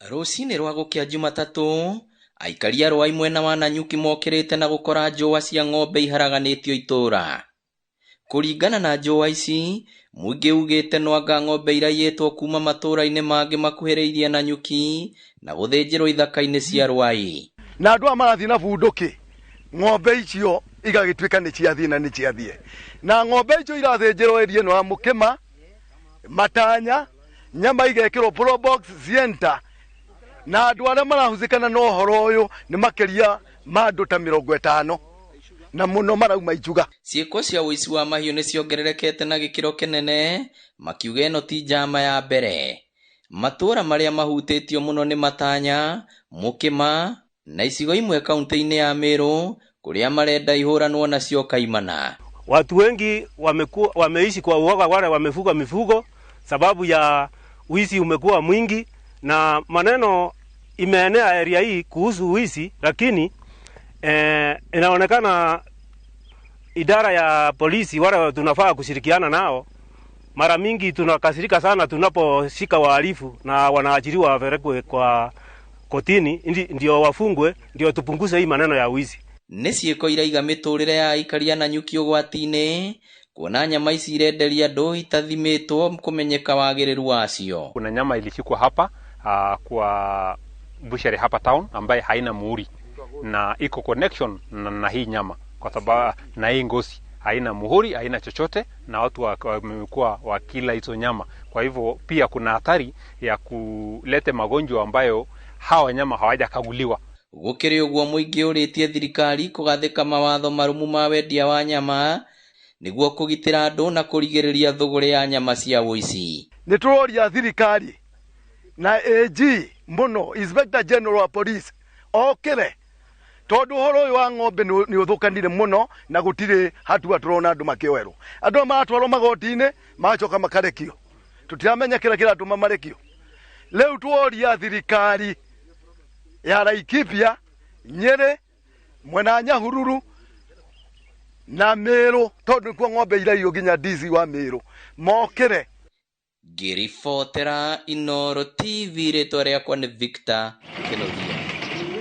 Rũcinĩ rwa gũkĩa Jumatatũ, aikari a Rwai mwena wa Nanyuki mokĩrĩte na gũkora njũa cia ng'ombe iharaganĩtio itũũra. Kũringana na njũa ici, mũingĩ ugĩte no anga ng'ombe iraiyĩtwo kuma matũũra-inĩ mangĩ makuhĩrĩirie Nanyuki na gũthĩnjĩrwo ithaka-inĩ cia Rwai. Na andũ marathiĩ na bunduki, ng'ombe icio igagĩtuĩka nĩ ciathiĩ na nĩ ciathiĩ. Na ng'ombe icio irathĩnjĩrwo ĩrĩa ĩno ya Mũkĩma, Matanya, nyama igekĩrwo pro box cienta. Na andũ arĩa marahũthĩkana na ũhoro ũyũ nĩ makĩria ma andũ ta 50 na mũno marauma ijuga. Ciĩko cia ũici wa mahiũ nĩ ciongererekete na gĩkĩro kĩnene, makiuga ĩno ti njama ya mbere. Matũũra marĩa mahutĩtio mũno nĩ Matanya, Mũkĩma na icigo imwe kaunti-inĩ ya Meru kũrĩa marenda ihũranwo nacio kaimana. Watu wengi wameishi kwa uoga, wale wamefuga mifugo sababu ya wizi umekuwa mwingi, na maneno imeenea area hii kuhusu wizi, lakini inaonekana idara ya polisi wale tunafaa kushirikiana nao, mara mingi tunakasirika sana tunaposhika wahalifu na wanaachiliwa wapelekwe kwa kotini ndio wafungwe, ndio tupunguze hii maneno ya wizi. Nĩ ciĩko iraiga mĩtũrĩre ya aikari a Nanyuki ũgwati-inĩ, kuona nyama ici irenderia andũ itathimĩtwo kũmenyeka wagĩrĩru wacio. Kuna nyama ilishikwa hapa kwa butchery hapa town ambaye haina muhuri na iko connection na hii nyama, kwa sababu na hii ngozi haina muhuri, haina chochote, na watu wamekuwa wakila hizo nyama. Kwa hivyo pia kuna hatari ya kuleta magonjwa ambayo hawa nyama hawajakaguliwa. Gũkĩrĩ ũguo mũingĩ ũrĩtie thirikari kũgathĩka mawatho marũmu ma wendia wa nyama nĩguo kũgitĩra andũ na kũrigĩrĩria thũgũrĩ ya nyama cia ũici. Nĩ tũroria thirikari na AG mũno, Inspector General wa Police okĩre, tondũ ũhoro ũyũ wa ng'ombe nĩ ũthũkanire mũno na gũtirĩ hatua tũrona andũ makĩoerwo. Andũ maratwarwo magoti-inĩ magacoka makarekio, tũtiramenya kĩrĩa kĩratũma marekio. Rĩu tũroria thirikari ya Laikipia, Nyeri, mwena Nyahururu na Meru, tondũ kwa ng'ombe iraiywo nginya DC wa Meru, mokĩre. Ngĩribotera Inooro TV, rĩtwa rĩakwa nĩ Victor Kĩnũthia.